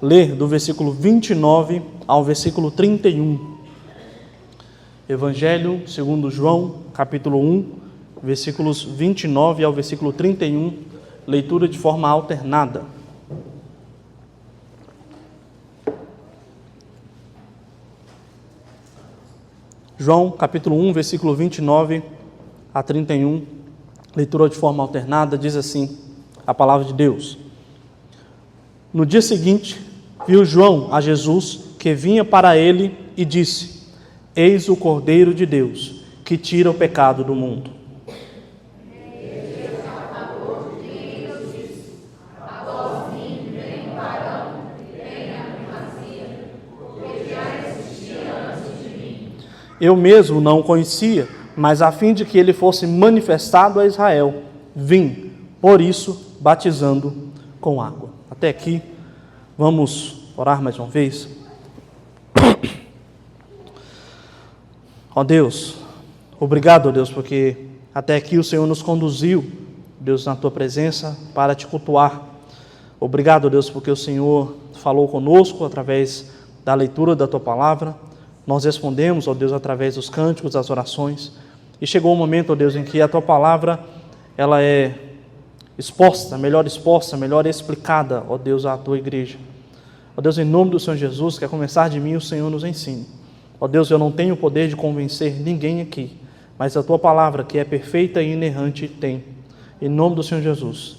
ler do versículo 29 ao versículo 31. Evangelho segundo João, capítulo 1, versículos 29 ao versículo 31, leitura de forma alternada. João, capítulo 1, versículo 29 a 31, leitura de forma alternada, diz assim a palavra de Deus. No dia seguinte, viu João a Jesus, que vinha para ele, e disse: Eis o Cordeiro de Deus, que tira o pecado do mundo. Eu mesmo não o conhecia, mas a fim de que ele fosse manifestado a Israel, vim, por isso, batizando com água. Até aqui, vamos orar mais uma vez. Ó Deus, obrigado, Deus, porque até aqui o Senhor nos conduziu, Deus, na Tua presença, para Te cultuar. Obrigado, Deus, porque o Senhor falou conosco através da leitura da Tua palavra. Nós respondemos, ó Deus, através dos cânticos, das orações. E chegou o momento, ó Deus, em que a Tua palavra, ela é exposta, melhor explicada, ó Deus, à Tua igreja. Ó Deus, em nome do Senhor Jesus, que a começar de mim o Senhor nos ensine. Ó Deus, eu não tenho o poder de convencer ninguém aqui, mas a Tua palavra, que é perfeita e inerrante, tem. Em nome do Senhor Jesus,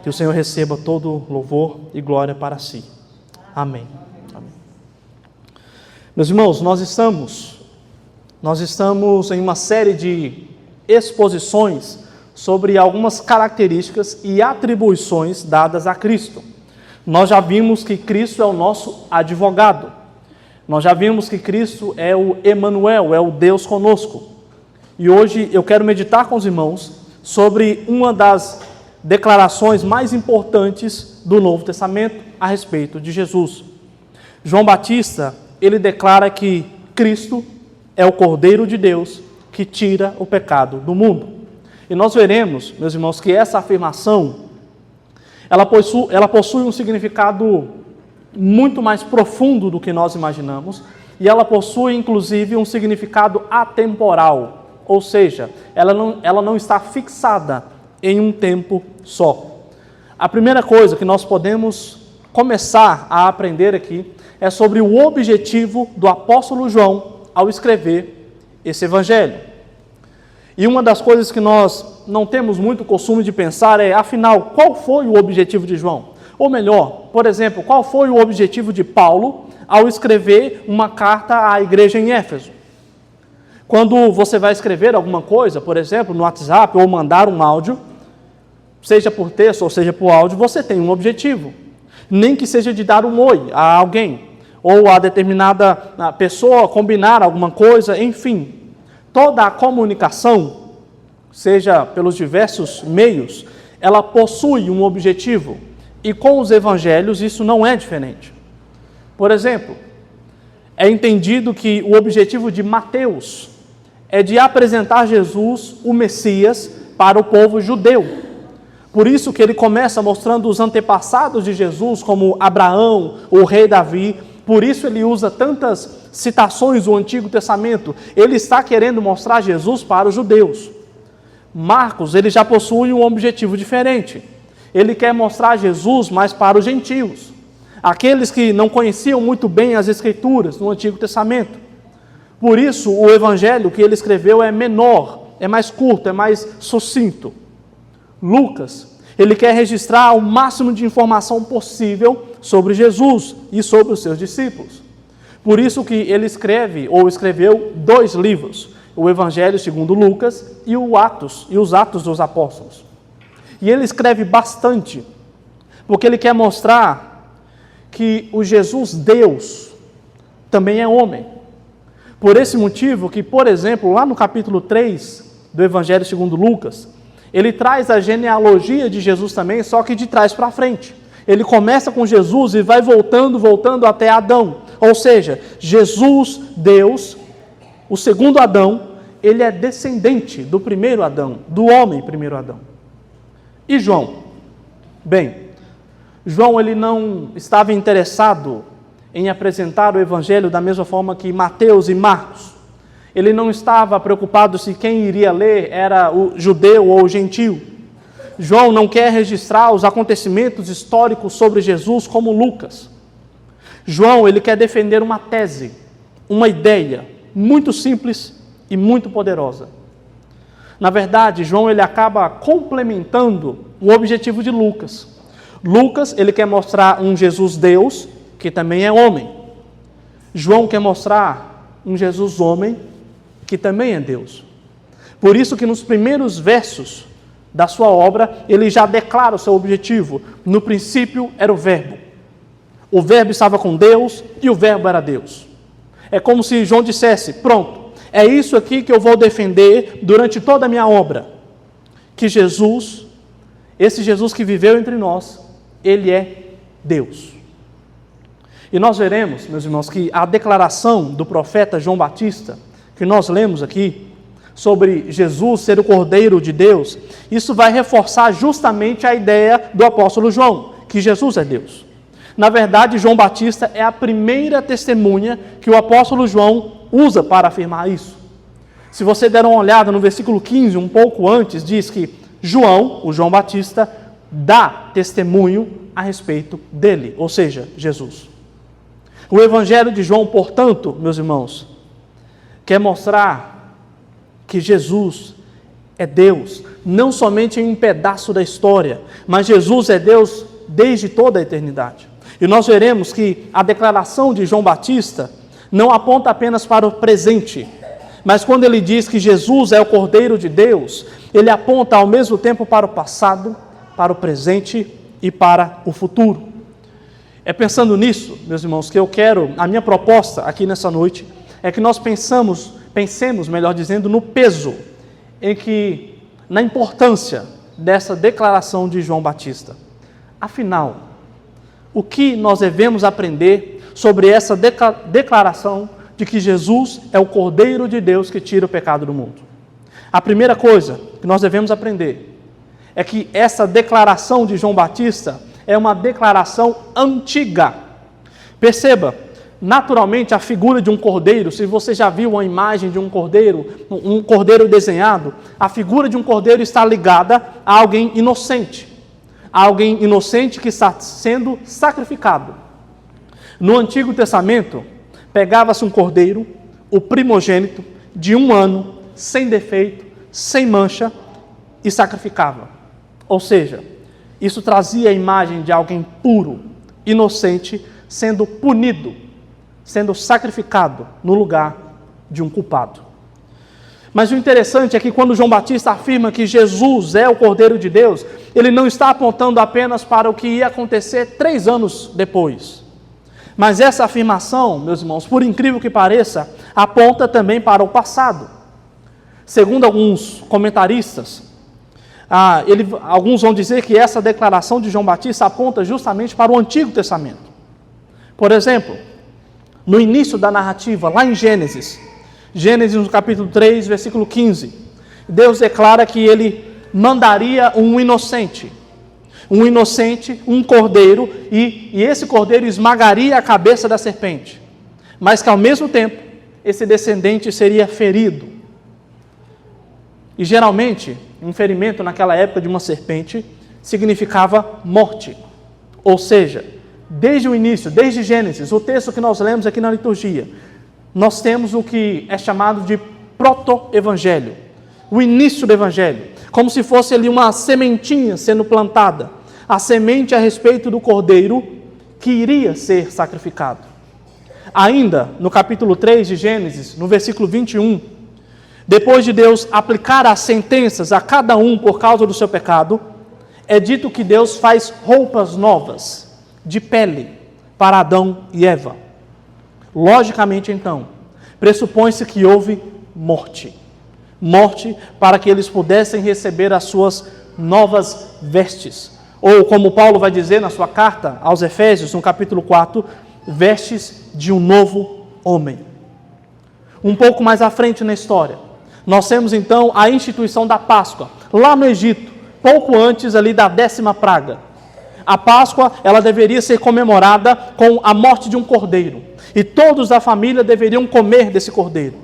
que o Senhor receba todo louvor e glória para si. Amém. Meus irmãos, nós estamos em uma série de exposições sobre algumas características e atribuições dadas a Cristo. Nós já vimos que Cristo é o nosso advogado. Nós já vimos que Cristo é o Emanuel, é o Deus conosco. E hoje eu quero meditar com os irmãos sobre uma das declarações mais importantes do Novo Testamento a respeito de Jesus. João Batista, ele declara que Cristo é o Cordeiro de Deus que tira o pecado do mundo. E nós veremos, meus irmãos, que essa afirmação, ela possui um significado muito mais profundo do que nós imaginamos, e ela possui, inclusive, um significado atemporal, ou seja, ela não está fixada em um tempo só. A primeira coisa que nós podemos começar a aprender aqui é sobre o objetivo do apóstolo João ao escrever esse evangelho. E uma das coisas que nós não temos muito costume de pensar é, afinal, qual foi o objetivo de João? Ou melhor, por exemplo, qual foi o objetivo de Paulo ao escrever uma carta à igreja em Éfeso? Quando você vai escrever alguma coisa, por exemplo, no WhatsApp, ou mandar um áudio, seja por texto ou seja por áudio, você tem um objetivo. Nem que seja de dar um oi a alguém, ou a determinada pessoa, combinar alguma coisa, enfim. Toda a comunicação, seja pelos diversos meios, ela possui um objetivo. E com os evangelhos isso não é diferente. Por exemplo, é entendido que o objetivo de Mateus é de apresentar Jesus, o Messias, para o povo judeu. Por isso que ele começa mostrando os antepassados de Jesus, como Abraão, o rei Davi. Por isso ele usa tantas citações do Antigo Testamento. Ele está querendo mostrar Jesus para os judeus. Marcos, ele já possui um objetivo diferente. Ele quer mostrar Jesus mais para os gentios, aqueles que não conheciam muito bem as Escrituras no Antigo Testamento. Por isso, o evangelho que ele escreveu é menor, é mais curto, é mais sucinto. Lucas, ele quer registrar o máximo de informação possível sobre Jesus e sobre os seus discípulos. Por isso que ele escreveu 2 livros, o Evangelho segundo Lucas e os Atos dos Apóstolos. E ele escreve bastante, porque ele quer mostrar que o Jesus Deus também é homem. Por esse motivo que, por exemplo, lá no capítulo 3 do Evangelho segundo Lucas, ele traz a genealogia de Jesus também, só que de trás para frente. Ele começa com Jesus e vai voltando até Adão. Ou seja, Jesus, Deus, o segundo Adão, ele é descendente do primeiro Adão, do homem primeiro Adão. E João? Bem, João ele não estava interessado em apresentar o Evangelho da mesma forma que Mateus e Marcos. Ele não estava preocupado se quem iria ler era o judeu ou o gentio. João não quer registrar os acontecimentos históricos sobre Jesus como Lucas. João ele quer defender uma tese, uma ideia muito simples e muito poderosa. Na verdade, João ele acaba complementando o objetivo de Lucas. Lucas ele quer mostrar um Jesus Deus, que também é homem. João quer mostrar um Jesus homem, que também é Deus. Por isso que nos primeiros versos da sua obra, ele já declara o seu objetivo. No princípio era o Verbo. O Verbo estava com Deus e o Verbo era Deus. É como se João dissesse, pronto, é isso aqui que eu vou defender durante toda a minha obra. Que Jesus, esse Jesus que viveu entre nós, ele é Deus. E nós veremos, meus irmãos, que a declaração do profeta João Batista, que nós lemos aqui, sobre Jesus ser o Cordeiro de Deus, isso vai reforçar justamente a ideia do apóstolo João, que Jesus é Deus. Na verdade, João Batista é a primeira testemunha que o apóstolo João usa para afirmar isso. Se você der uma olhada no versículo 15, um pouco antes, diz que João, o João Batista, dá testemunho a respeito dele, ou seja, Jesus. O Evangelho de João, portanto, meus irmãos, quer mostrar que Jesus é Deus, não somente em um pedaço da história, mas Jesus é Deus desde toda a eternidade. E nós veremos que a declaração de João Batista não aponta apenas para o presente, mas quando ele diz que Jesus é o Cordeiro de Deus, ele aponta ao mesmo tempo para o passado, para o presente e para o futuro. É pensando nisso, meus irmãos, que eu quero, a minha proposta aqui nessa noite, é que nós pensemos, melhor dizendo, no peso, na importância dessa declaração de João Batista. Afinal, o que nós devemos aprender sobre essa declaração de que Jesus é o Cordeiro de Deus que tira o pecado do mundo? A primeira coisa que nós devemos aprender é que essa declaração de João Batista é uma declaração antiga. Perceba, naturalmente, a figura de um cordeiro, se você já viu uma imagem de um cordeiro desenhado, a figura de um cordeiro está ligada a alguém inocente que está sendo sacrificado. No Antigo Testamento, pegava-se um cordeiro, o primogênito, de 1 ano, sem defeito, sem mancha, e sacrificava. Ou seja, isso trazia a imagem de alguém puro, inocente, sendo punido, sendo sacrificado no lugar de um culpado. Mas o interessante é que quando João Batista afirma que Jesus é o Cordeiro de Deus, ele não está apontando apenas para o que ia acontecer 3 anos depois. Mas essa afirmação, meus irmãos, por incrível que pareça, aponta também para o passado. Segundo alguns comentaristas, alguns vão dizer que essa declaração de João Batista aponta justamente para o Antigo Testamento. Por exemplo, no início da narrativa, lá em Gênesis no capítulo 3, versículo 15, Deus declara que ele mandaria um inocente, um cordeiro, e esse cordeiro esmagaria a cabeça da serpente, mas que ao mesmo tempo, esse descendente seria ferido. E geralmente, um ferimento naquela época de uma serpente significava morte. Ou seja, desde o início, desde Gênesis, o texto que nós lemos aqui na liturgia, nós temos o que é chamado de proto-evangelho, o início do evangelho, como se fosse ali uma sementinha sendo plantada, a semente a respeito do cordeiro que iria ser sacrificado. Ainda no capítulo 3 de Gênesis, no versículo 21, depois de Deus aplicar as sentenças a cada um por causa do seu pecado, é dito que Deus faz roupas novas, de pele, para Adão e Eva. Logicamente, então, pressupõe-se que houve morte. Morte para que eles pudessem receber as suas novas vestes. Ou, como Paulo vai dizer na sua carta aos Efésios, no capítulo 4, vestes de um novo homem. Um pouco mais à frente na história, nós temos então a instituição da Páscoa, lá no Egito, pouco antes ali da 10ª praga. A Páscoa, ela deveria ser comemorada com a morte de um cordeiro. E todos da família deveriam comer desse cordeiro.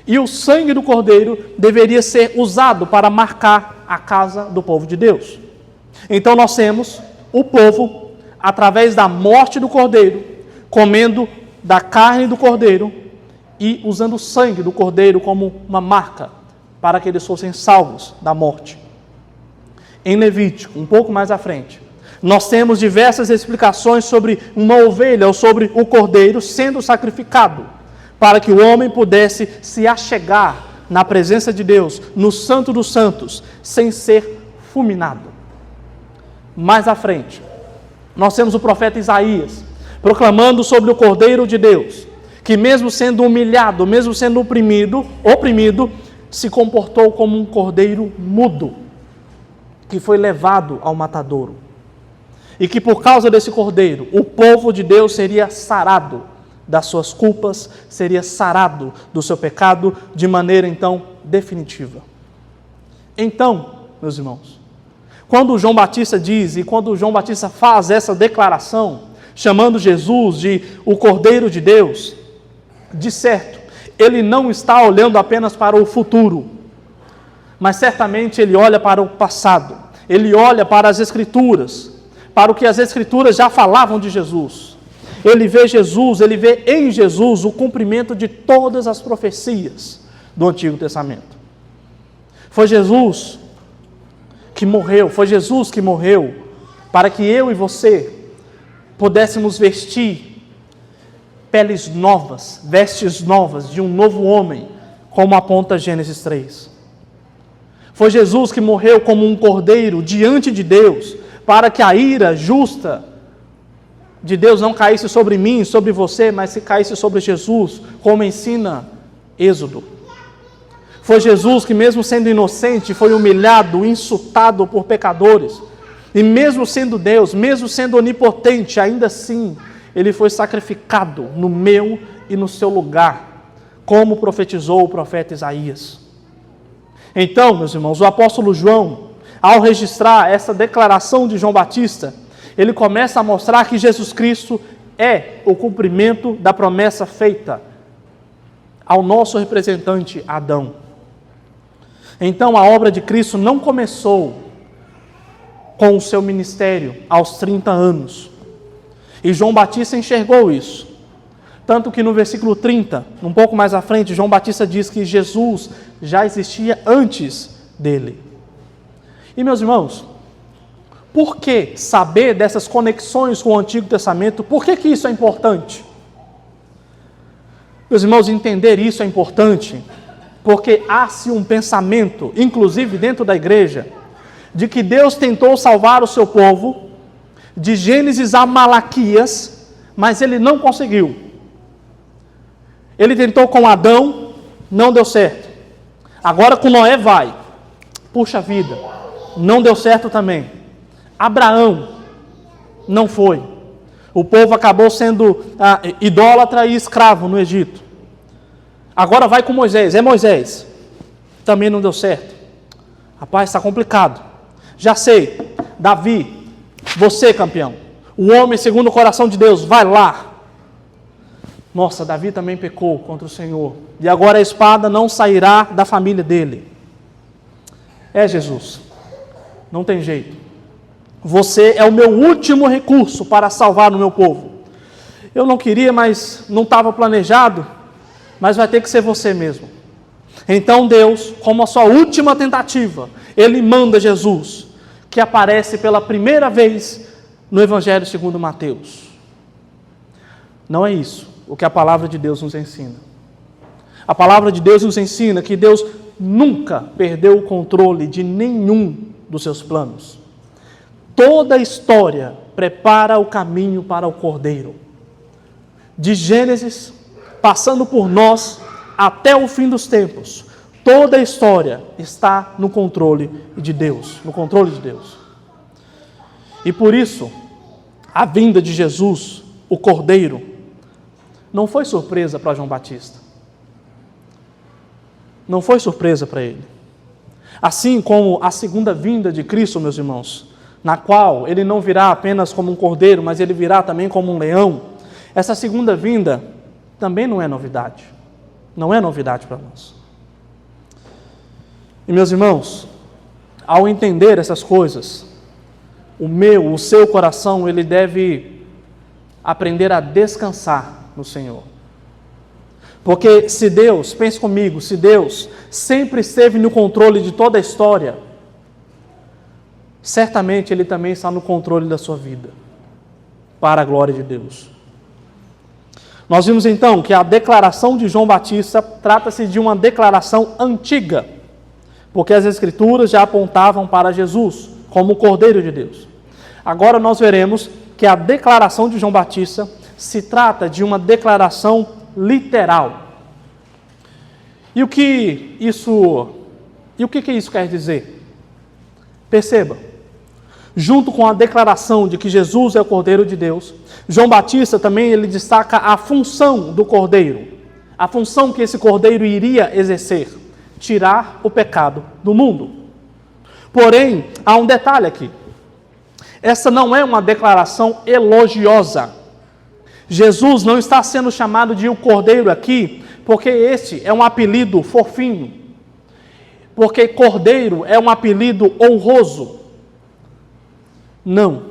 E o sangue do cordeiro deveria ser usado para marcar a casa do povo de Deus. Então nós temos o povo, através da morte do cordeiro, comendo da carne do cordeiro e usando o sangue do cordeiro como uma marca para que eles fossem salvos da morte. Em Levítico, um pouco mais à frente, nós temos diversas explicações sobre uma ovelha ou sobre o cordeiro sendo sacrificado, para que o homem pudesse se achegar na presença de Deus, no Santo dos Santos, sem ser fulminado. Mais à frente, nós temos o profeta Isaías, proclamando sobre o Cordeiro de Deus, que mesmo sendo humilhado, mesmo sendo oprimido, se comportou como um cordeiro mudo, que foi levado ao matadouro. E que por causa desse cordeiro, o povo de Deus seria sarado das suas culpas, seria sarado do seu pecado, de maneira então definitiva. Então, meus irmãos, quando João Batista diz, e quando João Batista faz essa declaração, chamando Jesus de o Cordeiro de Deus, de certo, ele não está olhando apenas para o futuro, mas certamente ele olha para o passado, ele olha para as Escrituras, para o que as Escrituras já falavam de Jesus. Ele vê Jesus, ele vê em Jesus o cumprimento de todas as profecias do Antigo Testamento. Foi Jesus que morreu para que eu e você pudéssemos vestir peles novas, vestes novas de um novo homem, como aponta Gênesis 3. Foi Jesus que morreu como um cordeiro diante de Deus, para que a ira justa de Deus não caísse sobre mim, sobre você, mas se caísse sobre Jesus, como ensina Êxodo. Foi Jesus que, mesmo sendo inocente, foi humilhado, insultado por pecadores, e mesmo sendo Deus, mesmo sendo onipotente, ainda assim, ele foi sacrificado no meu e no seu lugar, como profetizou o profeta Isaías. Então, meus irmãos, o apóstolo João, ao registrar essa declaração de João Batista, ele começa a mostrar que Jesus Cristo é o cumprimento da promessa feita ao nosso representante Adão. Então a obra de Cristo não começou com o seu ministério aos 30 anos. E João Batista enxergou isso. Tanto que no versículo 30, um pouco mais à frente, João Batista diz que Jesus já existia antes dele. E meus irmãos, por que saber dessas conexões com o Antigo Testamento? Por que isso é importante? Meus irmãos, entender isso é importante, porque há-se um pensamento, inclusive dentro da igreja, de que Deus tentou salvar o seu povo, de Gênesis a Malaquias, mas ele não conseguiu. Ele tentou com Adão, não deu certo. Agora com Noé vai. Puxa vida, não deu certo também. Abraão, não foi. O povo acabou sendo idólatra e escravo no Egito. Agora vai com Moisés, é Moisés. Também não deu certo. Rapaz, está complicado. Já sei, Davi, você campeão. O homem segundo o coração de Deus, vai lá. Nossa, Davi também pecou contra o Senhor. E agora a espada não sairá da família dele. É Jesus. Não tem jeito. Você é o meu último recurso para salvar o meu povo. Eu não queria, mas não estava planejado, mas vai ter que ser você mesmo. Então Deus, como a sua última tentativa, Ele manda Jesus, que aparece pela primeira vez no Evangelho segundo Mateus. Não é isso o que a palavra de Deus nos ensina. A palavra de Deus nos ensina que Deus nunca perdeu o controle de nenhum dos seus planos. Toda a história prepara o caminho para o Cordeiro. De Gênesis, passando por nós, até o fim dos tempos, toda a história está no controle de Deus, E por isso, a vinda de Jesus, o Cordeiro, não foi surpresa para João Batista. Não foi surpresa para ele. Assim como a segunda vinda de Cristo, meus irmãos, na qual ele não virá apenas como um cordeiro, mas ele virá também como um leão, essa segunda vinda também não é novidade. Não é novidade para nós. E meus irmãos, ao entender essas coisas, o seu coração, ele deve aprender a descansar no Senhor. Porque se Deus, pense comigo, se Deus sempre esteve no controle de toda a história, certamente Ele também está no controle da sua vida, para a glória de Deus. Nós vimos então que a declaração de João Batista trata-se de uma declaração antiga, porque as Escrituras já apontavam para Jesus como o Cordeiro de Deus. Agora nós veremos que a declaração de João Batista se trata de uma declaração literal. E o que isso quer dizer? Perceba, junto com a declaração de que Jesus é o Cordeiro de Deus, João Batista também ele destaca a função do Cordeiro, a função que esse Cordeiro iria exercer, tirar o pecado do mundo. Porém, há um detalhe aqui. Essa não é uma declaração elogiosa. Jesus não está sendo chamado de o Cordeiro aqui, porque este é um apelido fofinho. Porque Cordeiro é um apelido honroso. Não.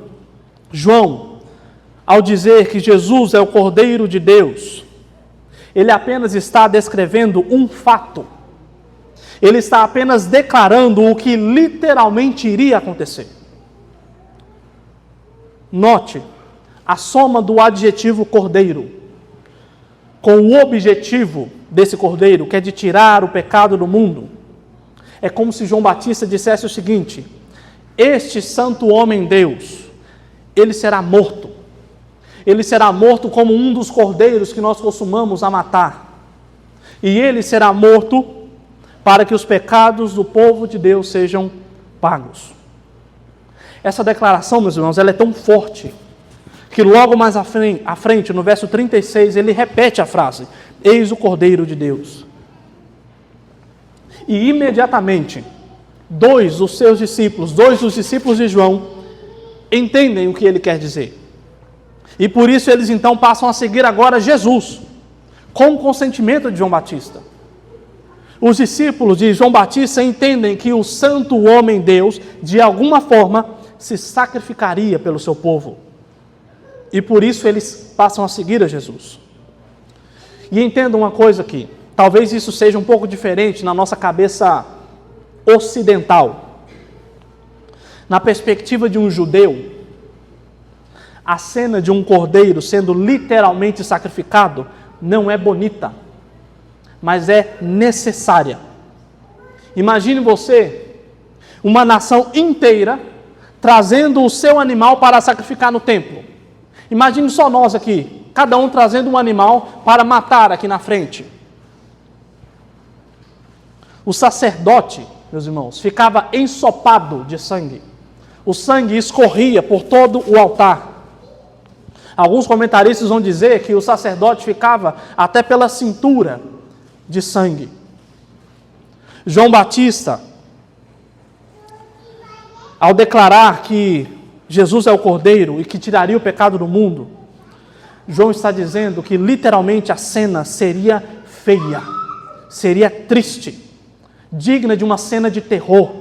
João, ao dizer que Jesus é o Cordeiro de Deus, ele apenas está descrevendo um fato. Ele está apenas declarando o que literalmente iria acontecer. Note, a soma do adjetivo cordeiro, com o objetivo desse cordeiro, que é de tirar o pecado do mundo, é como se João Batista dissesse o seguinte: este santo homem Deus, ele será morto. Ele será morto como um dos cordeiros que nós costumamos a matar. E ele será morto para que os pecados do povo de Deus sejam pagos. Essa declaração, meus irmãos, ela é tão forte, que logo mais à frente, no verso 36, ele repete a frase: eis o Cordeiro de Deus. E imediatamente, dois dos discípulos de João, entendem o que ele quer dizer. E por isso eles então passam a seguir agora Jesus, com o consentimento de João Batista. Os discípulos de João Batista entendem que o santo homem Deus, de alguma forma, se sacrificaria pelo seu povo. E por isso eles passam a seguir a Jesus. E entendam uma coisa aqui, talvez isso seja um pouco diferente na nossa cabeça ocidental. Na perspectiva de um judeu, a cena de um cordeiro sendo literalmente sacrificado não é bonita, mas é necessária. Imagine você, uma nação inteira, trazendo o seu animal para sacrificar no templo. Imagine só nós aqui, cada um trazendo um animal para matar aqui na frente. O sacerdote, meus irmãos, ficava ensopado de sangue. O sangue escorria por todo o altar. Alguns comentaristas vão dizer que o sacerdote ficava até pela cintura de sangue. João Batista, ao declarar que Jesus é o Cordeiro e que tiraria o pecado do mundo, João está dizendo que literalmente a cena seria feia, seria triste, digna de uma cena de terror.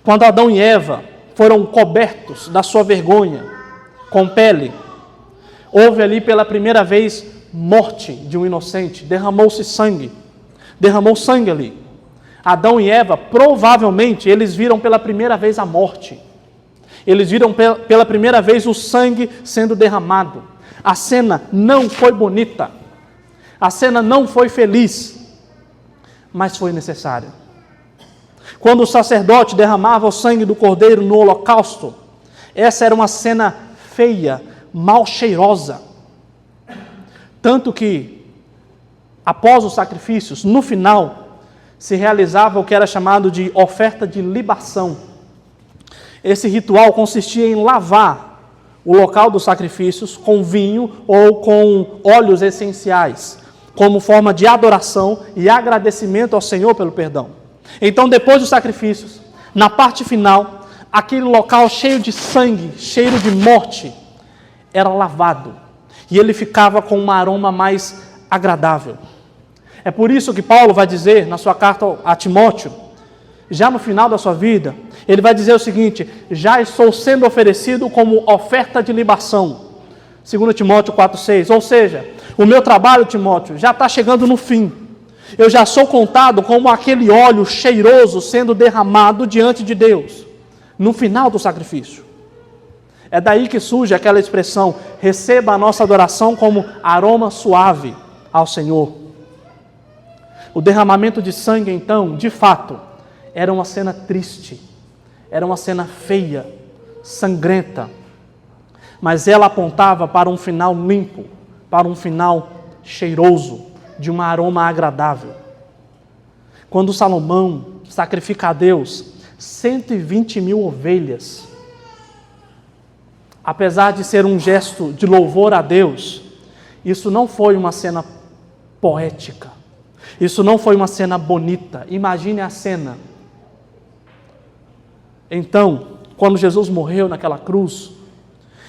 Quando Adão e Eva foram cobertos da sua vergonha com pele, houve ali pela primeira vez morte de um inocente, derramou sangue ali. Adão e Eva, provavelmente, eles viram pela primeira vez a morte. Eles viram pela primeira vez o sangue sendo derramado. A cena não foi bonita. A cena não foi feliz, mas foi necessária. Quando o sacerdote derramava o sangue do cordeiro no holocausto, essa era uma cena feia, mal cheirosa. Tanto que, após os sacrifícios, no final, se realizava o que era chamado de oferta de libação. Esse ritual consistia em lavar o local dos sacrifícios com vinho ou com óleos essenciais, como forma de adoração e agradecimento ao Senhor pelo perdão. Então, depois dos sacrifícios, Na parte final, aquele local cheio de sangue, cheiro de morte, era lavado. E ele ficava com um aroma mais agradável. É por isso que Paulo vai dizer na sua carta a Timóteo, já no final da sua vida, ele vai dizer o seguinte: já estou sendo oferecido como oferta de libação. 2 Timóteo 4,6. Ou seja, o meu trabalho, Timóteo, já está chegando no fim. Eu já sou contado como aquele óleo cheiroso sendo derramado diante de Deus, no final do sacrifício. É daí que surge aquela expressão: receba a nossa adoração como aroma suave ao Senhor. O derramamento de sangue, então, de fato, era uma cena triste, era uma cena feia, sangrenta, mas ela apontava para um final limpo, para um final cheiroso, de um aroma agradável. Quando Salomão sacrifica a Deus 120 mil ovelhas, apesar de ser um gesto de louvor a Deus, isso não foi uma cena poética, isso não foi uma cena bonita. Imagine a cena. Então, quando Jesus morreu naquela cruz,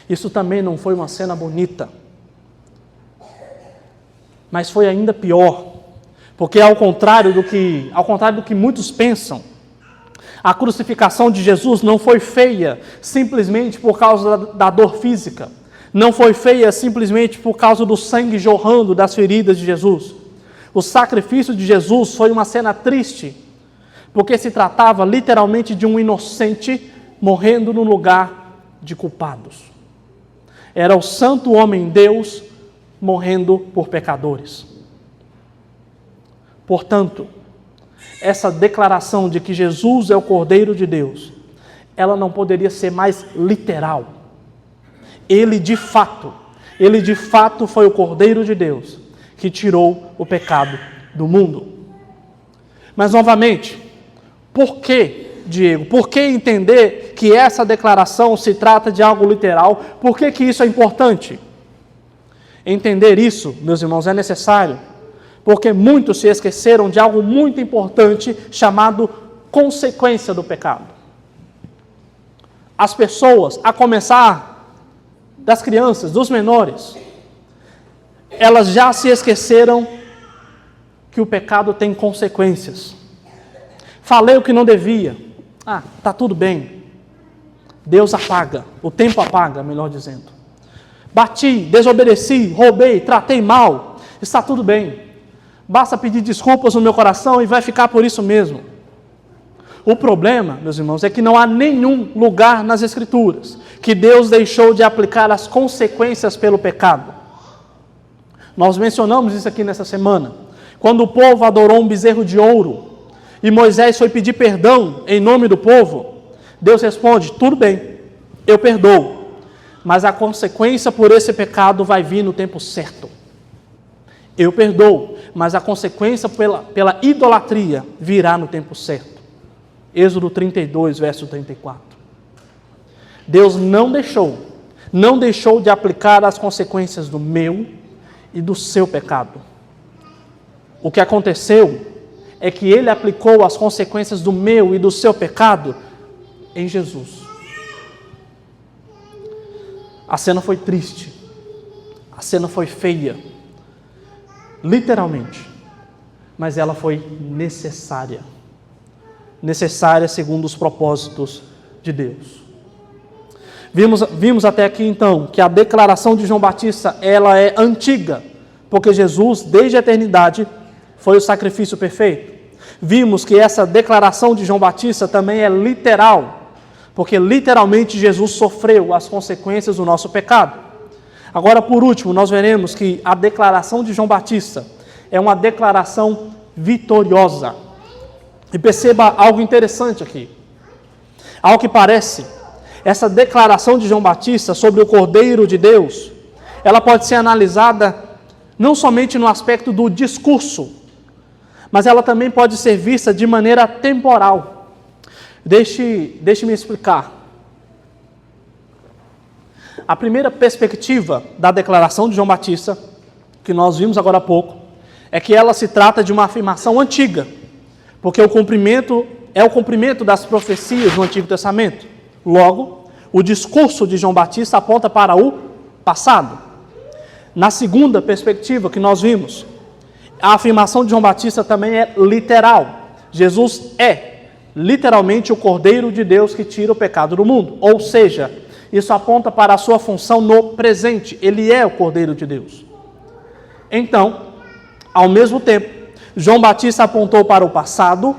isso também não foi uma cena bonita. Mas foi ainda pior, porque ao contrário do que muitos pensam, a crucificação de Jesus não foi feia simplesmente por causa da dor física, não foi feia simplesmente por causa do sangue jorrando das feridas de Jesus. O sacrifício de Jesus foi uma cena triste, porque se tratava literalmente de um inocente morrendo no lugar de culpados. Era o santo homem Deus morrendo por pecadores. Portanto, essa declaração de que Jesus é o Cordeiro de Deus, ela não poderia ser mais literal. Ele de fato foi o Cordeiro de Deus que tirou o pecado do mundo. Mas novamente, por que, Diego? Por que entender que essa declaração se trata de algo literal? Por que isso é importante? Entender isso, meus irmãos, é necessário, porque muitos se esqueceram de algo muito importante chamado consequência do pecado. As pessoas, a começar das crianças, dos menores, elas já se esqueceram que o pecado tem consequências. Falei o que não devia. Tá tudo bem. Deus apaga, o tempo apaga, melhor dizendo. Bati, desobedeci, roubei, tratei mal, está tudo bem. Basta pedir desculpas no meu coração e vai ficar por isso mesmo. O problema, meus irmãos, é que não há nenhum lugar nas Escrituras que Deus deixou de aplicar as consequências pelo pecado. Nós mencionamos isso aqui nessa semana. Quando o povo adorou um bezerro de ouro e Moisés foi pedir perdão em nome do povo, Deus responde: tudo bem, eu perdoo. Mas a consequência por esse pecado vai vir no tempo certo. Eu perdoo, mas a consequência pela idolatria virá no tempo certo. Êxodo 32, verso 34. Deus não deixou de aplicar as consequências do meu e do seu pecado. O que aconteceu é que Ele aplicou as consequências do meu e do seu pecado em Jesus. A cena foi triste, a cena foi feia, literalmente, mas ela foi necessária. Necessária segundo os propósitos de Deus. Vimos até aqui então que a declaração de João Batista, ela é antiga, porque Jesus, desde a eternidade, foi o sacrifício perfeito. Vimos que essa declaração de João Batista também é literal, porque literalmente Jesus sofreu as consequências do nosso pecado. Agora, por último, nós veremos que a declaração de João Batista é uma declaração vitoriosa. E perceba algo interessante aqui. Ao que parece, essa declaração de João Batista sobre o Cordeiro de Deus, ela pode ser analisada não somente no aspecto do discurso, mas ela também pode ser vista de maneira temporal. Deixe-me explicar. A primeira perspectiva da declaração de João Batista, que nós vimos agora há pouco, é que ela se trata de uma afirmação antiga, porque o cumprimento é o cumprimento das profecias do Antigo Testamento. Logo, o discurso de João Batista aponta para o passado. Na segunda perspectiva que nós vimos, a afirmação de João Batista também é literal. Jesus é literalmente o Cordeiro de Deus que tira o pecado do mundo. Ou seja, isso aponta para a sua função no presente. Ele é o Cordeiro de Deus. Então, ao mesmo tempo, João Batista apontou para o passado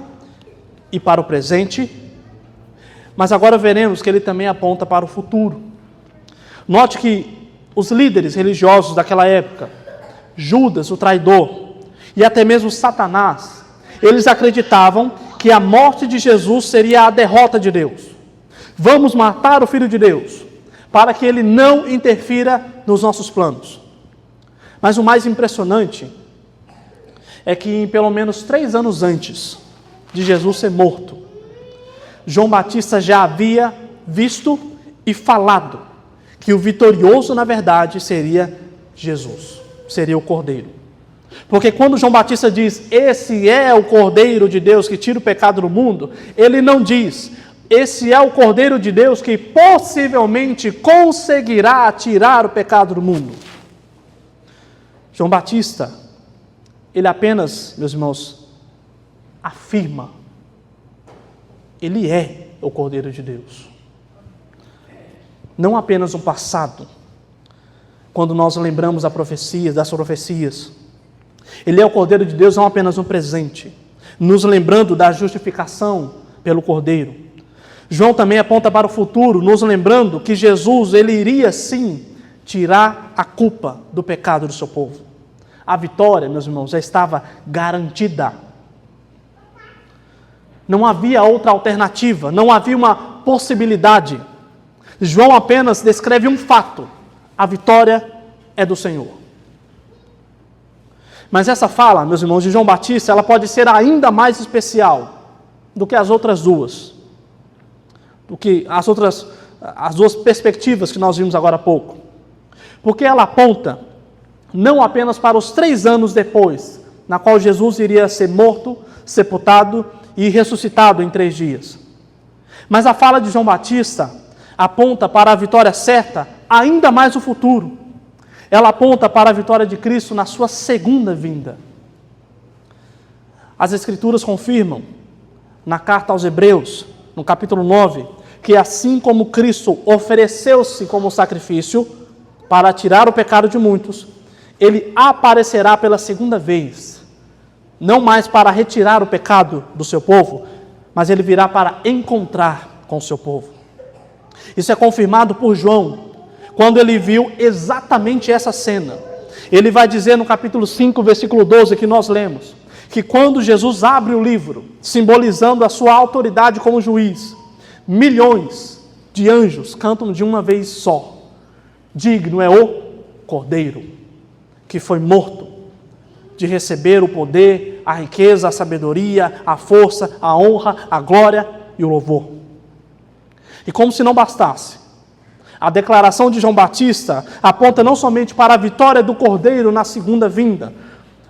e para o presente, mas agora veremos que ele também aponta para o futuro. Note que os líderes religiosos daquela época, Judas, o traidor, e até mesmo Satanás, eles acreditavam que a morte de Jesus seria a derrota de Deus. Vamos matar o Filho de Deus, para que ele não interfira nos nossos planos. Mas o mais impressionante é que pelo menos 3 anos antes de Jesus ser morto, João Batista já havia visto e falado que o vitorioso, na verdade, seria Jesus, seria o Cordeiro. Porque quando João Batista diz, esse é o Cordeiro de Deus que tira o pecado do mundo, ele não diz, esse é o Cordeiro de Deus que possivelmente conseguirá tirar o pecado do mundo. João Batista, ele apenas, meus irmãos, afirma, ele é o Cordeiro de Deus. Não apenas no passado, quando nós lembramos das profecias. Ele é o Cordeiro de Deus não apenas no presente, nos lembrando da justificação pelo Cordeiro. João também aponta para o futuro, nos lembrando que Jesus, ele iria sim tirar a culpa do pecado do seu povo. A vitória, meus irmãos, já estava garantida. Não havia outra alternativa, não havia uma possibilidade. João apenas descreve um fato: a vitória é do Senhor. Mas essa fala, meus irmãos, de João Batista, ela pode ser ainda mais especial do que as outras duas, do que as duas perspectivas que nós vimos agora há pouco. Porque ela aponta não apenas para os 3 anos depois, na qual Jesus iria ser morto, sepultado e ressuscitado em 3 dias. Mas a fala de João Batista aponta para a vitória certa, ainda mais no futuro. Ela aponta para a vitória de Cristo na sua segunda vinda. As Escrituras confirmam, na carta aos Hebreus, no capítulo 9, que assim como Cristo ofereceu-se como sacrifício para tirar o pecado de muitos, ele aparecerá pela segunda vez, não mais para retirar o pecado do seu povo, mas ele virá para encontrar com o seu povo. Isso é confirmado por João, quando ele viu exatamente essa cena. Ele vai dizer no capítulo 5, versículo 12, que nós lemos, que quando Jesus abre o livro, simbolizando a sua autoridade como juiz, milhões de anjos cantam de uma vez só: digno é o Cordeiro, que foi morto, de receber o poder, a riqueza, a sabedoria, a força, a honra, a glória e o louvor. E como se não bastasse, a declaração de João Batista aponta não somente para a vitória do Cordeiro na segunda vinda,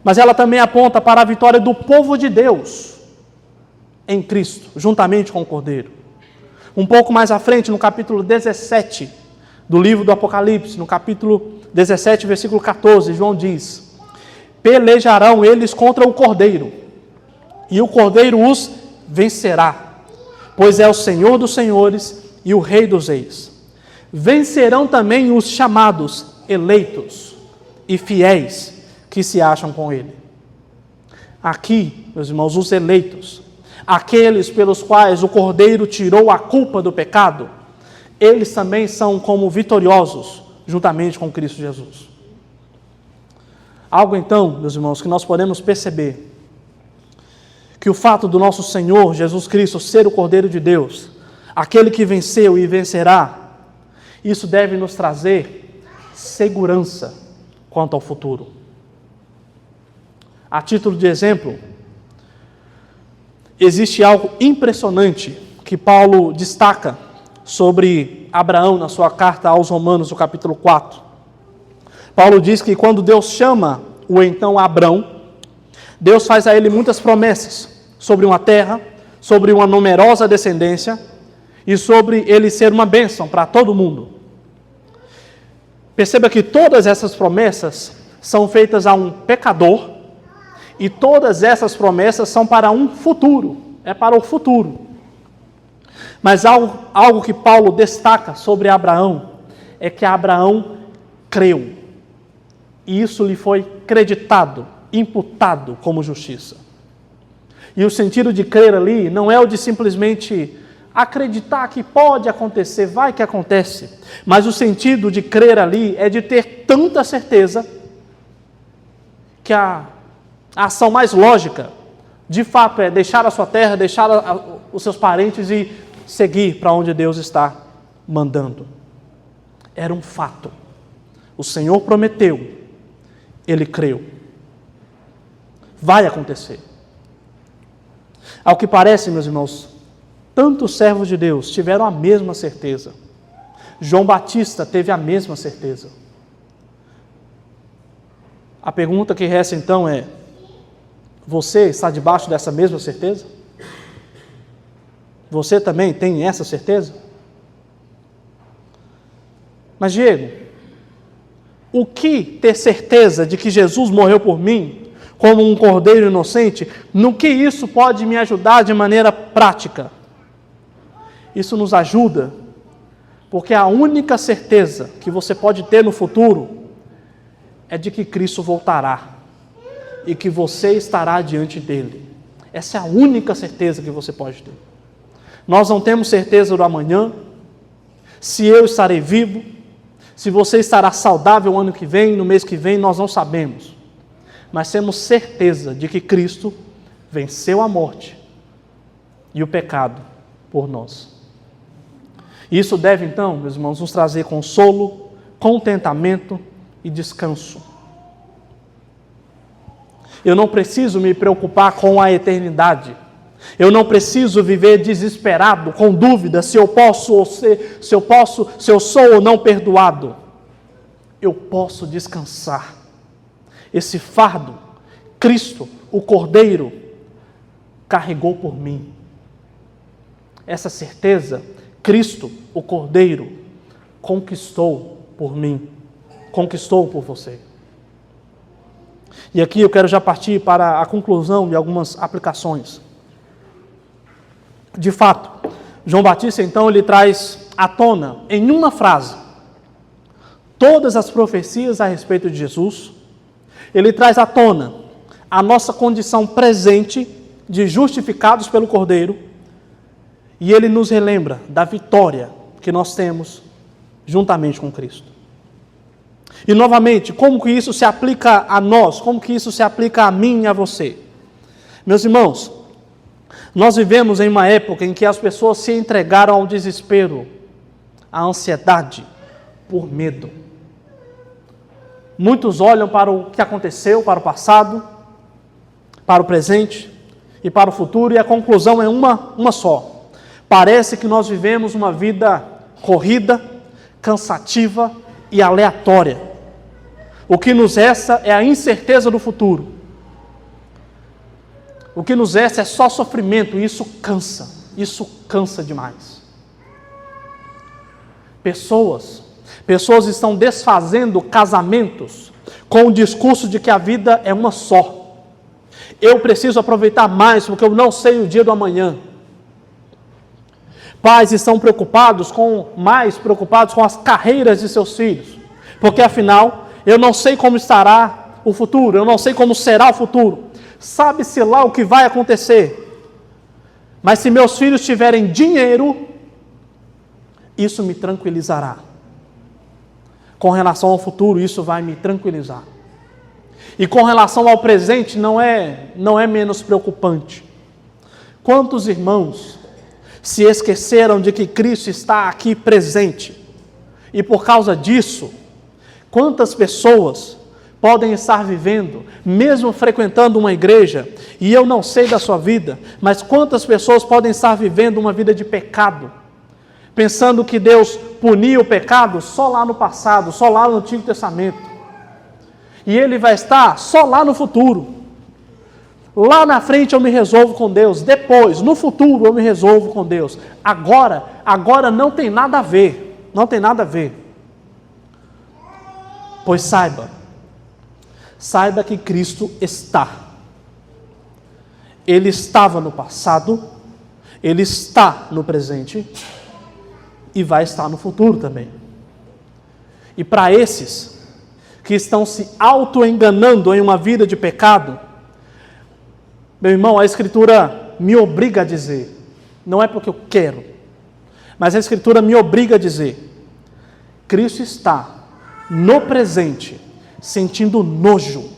mas ela também aponta para a vitória do povo de Deus em Cristo, juntamente com o Cordeiro. Um pouco mais à frente, no capítulo 17 do livro do Apocalipse, no capítulo 17, versículo 14, João diz: pelejarão eles contra o Cordeiro, e o Cordeiro os vencerá, pois é o Senhor dos senhores e o Rei dos reis. Vencerão também os chamados, eleitos e fiéis que se acham com ele. Aqui, meus irmãos, os eleitos, aqueles pelos quais o Cordeiro tirou a culpa do pecado, eles também são como vitoriosos, juntamente com Cristo Jesus. Algo então, meus irmãos, que nós podemos perceber, que o fato do nosso Senhor Jesus Cristo ser o Cordeiro de Deus, aquele que venceu e vencerá, isso deve nos trazer segurança quanto ao futuro. A título de exemplo, existe algo impressionante que Paulo destaca sobre Abraão na sua carta aos Romanos, no capítulo 4. Paulo diz que quando Deus chama o então Abrão, Deus faz a ele muitas promessas sobre uma terra, sobre uma numerosa descendência e sobre ele ser uma bênção para todo mundo. Perceba que todas essas promessas são feitas a um pecador e todas essas promessas são para um futuro, é para o futuro. Mas algo que Paulo destaca sobre Abraão é que Abraão creu. E isso lhe foi creditado, imputado como justiça. E o sentido de crer ali não é o de simplesmente acreditar que pode acontecer, vai que acontece. Mas o sentido de crer ali é de ter tanta certeza que a ação mais lógica, de fato, é deixar a sua terra, deixar os seus parentes e seguir para onde Deus está mandando. Era um fato. O Senhor prometeu, ele creu. Vai acontecer. Ao que parece, meus irmãos, tantos servos de Deus tiveram a mesma certeza. João Batista teve a mesma certeza. A pergunta que resta então é: você está debaixo dessa mesma certeza? Você também tem essa certeza? Mas Diego, o que ter certeza de que Jesus morreu por mim, como um cordeiro inocente, no que isso pode me ajudar de maneira prática? Isso nos ajuda, porque a única certeza que você pode ter no futuro é de que Cristo voltará e que você estará diante dele. Essa é a única certeza que você pode ter. Nós não temos certeza do amanhã, se eu estarei vivo, se você estará saudável o ano que vem, no mês que vem, nós não sabemos. Mas temos certeza de que Cristo venceu a morte e o pecado por nós. Isso deve, então, meus irmãos, nos trazer consolo, contentamento e descanso. Eu não preciso me preocupar com a eternidade. Eu não preciso viver desesperado, com dúvida se eu sou ou não perdoado. Eu posso descansar. Esse fardo, Cristo, o Cordeiro, carregou por mim. Essa certeza, Cristo, o Cordeiro, conquistou por mim, conquistou por você. E aqui eu quero já partir para a conclusão de algumas aplicações. De fato, João Batista, então, ele traz à tona, em uma frase, todas as profecias a respeito de Jesus. Ele traz à tona a nossa condição presente de justificados pelo Cordeiro. E ele nos relembra da vitória que nós temos juntamente com Cristo. E, novamente, como que isso se aplica a nós? Como que isso se aplica a mim e a você? Meus irmãos, nós vivemos em uma época em que as pessoas se entregaram ao desespero, à ansiedade, por medo. Muitos olham para o que aconteceu, para o passado, para o presente e para o futuro, e a conclusão é uma só. Parece que nós vivemos uma vida corrida, cansativa e aleatória. O que nos resta é a incerteza do futuro. O que nos resta é só sofrimento, e isso cansa demais. Pessoas estão desfazendo casamentos com o discurso de que a vida é uma só. Eu preciso aproveitar mais, porque eu não sei o dia do amanhã. Pais estão mais preocupados com as carreiras de seus filhos, porque afinal, eu não sei como estará o futuro, eu não sei como será o futuro. Sabe-se lá o que vai acontecer. Mas se meus filhos tiverem dinheiro, isso me tranquilizará. Com relação ao futuro, isso vai me tranquilizar. E com relação ao presente, não é menos preocupante. Quantos irmãos se esqueceram de que Cristo está aqui presente? E por causa disso, quantas pessoas podem estar vivendo, mesmo frequentando uma igreja, e eu não sei da sua vida, mas quantas pessoas podem estar vivendo uma vida de pecado, pensando que Deus punia o pecado só lá no passado, só lá no Antigo Testamento, e Ele vai estar só lá no futuro. Lá na frente eu me resolvo com Deus. Depois, no futuro, eu me resolvo com Deus. Agora não tem nada a ver. Não tem nada a ver. Pois saiba que Cristo está. Ele estava no passado, Ele está no presente e vai estar no futuro também. E para esses que estão se auto-enganando em uma vida de pecado, meu irmão, a Escritura me obriga a dizer, não é porque eu quero, mas a Escritura me obriga a dizer, Cristo está no presente, sentindo nojo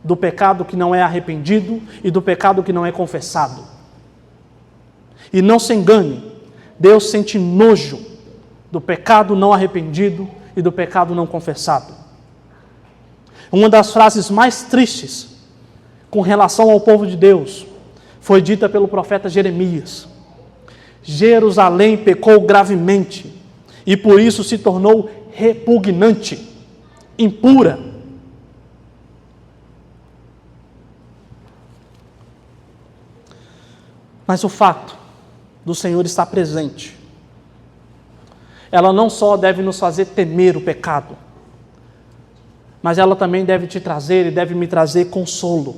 do pecado que não é arrependido e do pecado que não é confessado. E não se engane, Deus sente nojo do pecado não arrependido e do pecado não confessado. Uma das frases mais tristes com relação ao povo de Deus foi dita pelo profeta Jeremias. Jerusalém pecou gravemente e por isso se tornou repugnante, impura. Mas o fato do Senhor estar presente, ela não só deve nos fazer temer o pecado, mas ela também deve te trazer e deve me trazer consolo.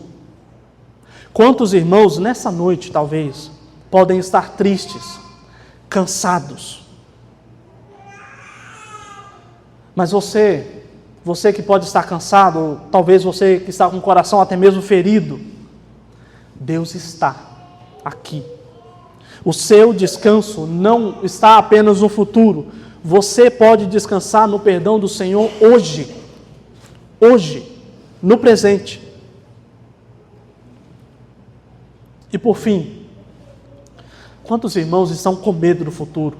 Quantos irmãos nessa noite, talvez, podem estar tristes, cansados, mas você que pode estar cansado, ou talvez você que está com o coração até mesmo ferido, Deus está aqui. O seu descanso não está apenas no futuro. Você pode descansar no perdão do Senhor hoje. Hoje, no presente. E por fim, quantos irmãos estão com medo do futuro?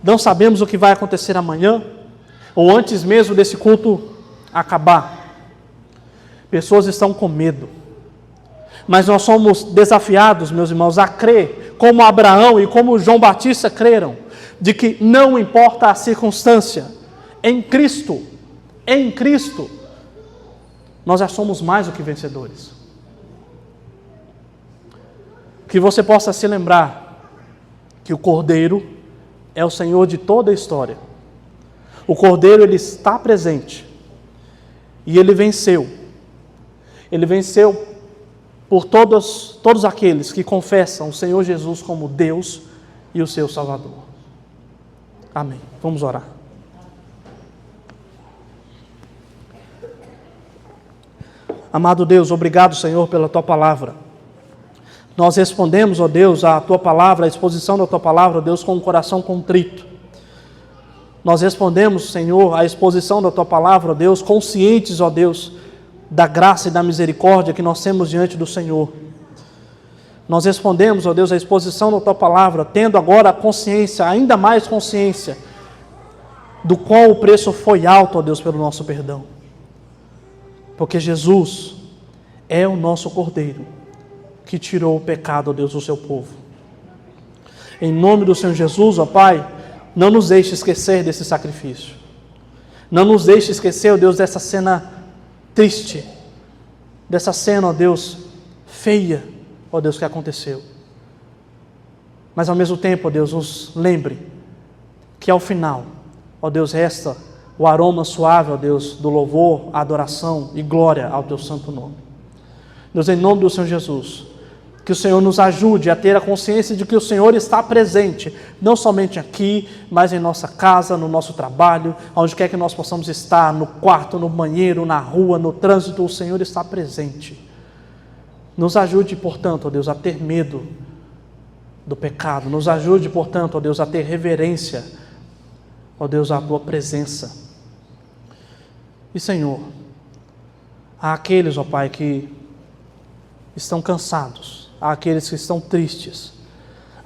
Não sabemos o que vai acontecer amanhã, ou antes mesmo desse culto acabar. Pessoas estão com medo. Mas nós somos desafiados, meus irmãos, a crer, como Abraão e como João Batista creram, de que não importa a circunstância, em Cristo, nós já somos mais do que vencedores. Que você possa se lembrar que o Cordeiro é o Senhor de toda a história. O Cordeiro, ele está presente e ele venceu. Ele venceu por todos aqueles que confessam o Senhor Jesus como Deus e o seu Salvador. Amém. Vamos orar. Amado Deus, obrigado, Senhor, pela Tua Palavra. Nós respondemos, ó Deus, a Tua Palavra, a exposição da Tua Palavra, ó Deus, com um coração contrito. Nós respondemos, Senhor, a exposição da Tua Palavra, ó Deus, conscientes, ó Deus, da graça e da misericórdia que nós temos diante do Senhor. Nós respondemos, ó Deus, a exposição da Tua Palavra, tendo agora a consciência, ainda mais consciência, do qual o preço foi alto, ó Deus, pelo nosso perdão. Porque Jesus é o nosso Cordeiro, que tirou o pecado, ó Deus, do seu povo. Em nome do Senhor Jesus, ó Pai, não nos deixe esquecer desse sacrifício. Não nos deixe esquecer, ó Deus, dessa cena triste, dessa cena, ó Deus, feia, ó Deus, que aconteceu. Mas ao mesmo tempo, ó Deus, nos lembre que ao final, ó Deus, resta o aroma suave, ó Deus, do louvor, adoração e glória ao Teu santo nome. Deus, em nome do Senhor Jesus, que o Senhor nos ajude a ter a consciência de que o Senhor está presente, não somente aqui, mas em nossa casa, no nosso trabalho, onde quer que nós possamos estar, no quarto, no banheiro, na rua, no trânsito, o Senhor está presente. Nos ajude, portanto, ó Deus, a ter medo do pecado. Nos ajude, portanto, ó Deus, a ter reverência, ó Deus, à Tua presença. E, Senhor, há aqueles, ó Pai, que estão cansados, há aqueles que estão tristes,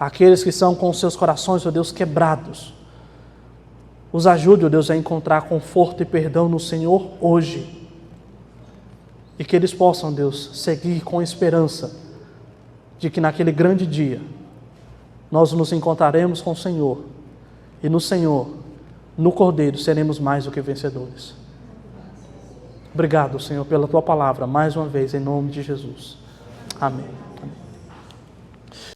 há aqueles que estão com seus corações, ó Deus, quebrados. Os ajude, ó Deus, a encontrar conforto e perdão no Senhor hoje. E que eles possam, Deus, seguir com esperança de que naquele grande dia nós nos encontraremos com o Senhor e no Senhor, no Cordeiro, seremos mais do que vencedores. Obrigado, Senhor, pela tua palavra, mais uma vez, em nome de Jesus. Amém.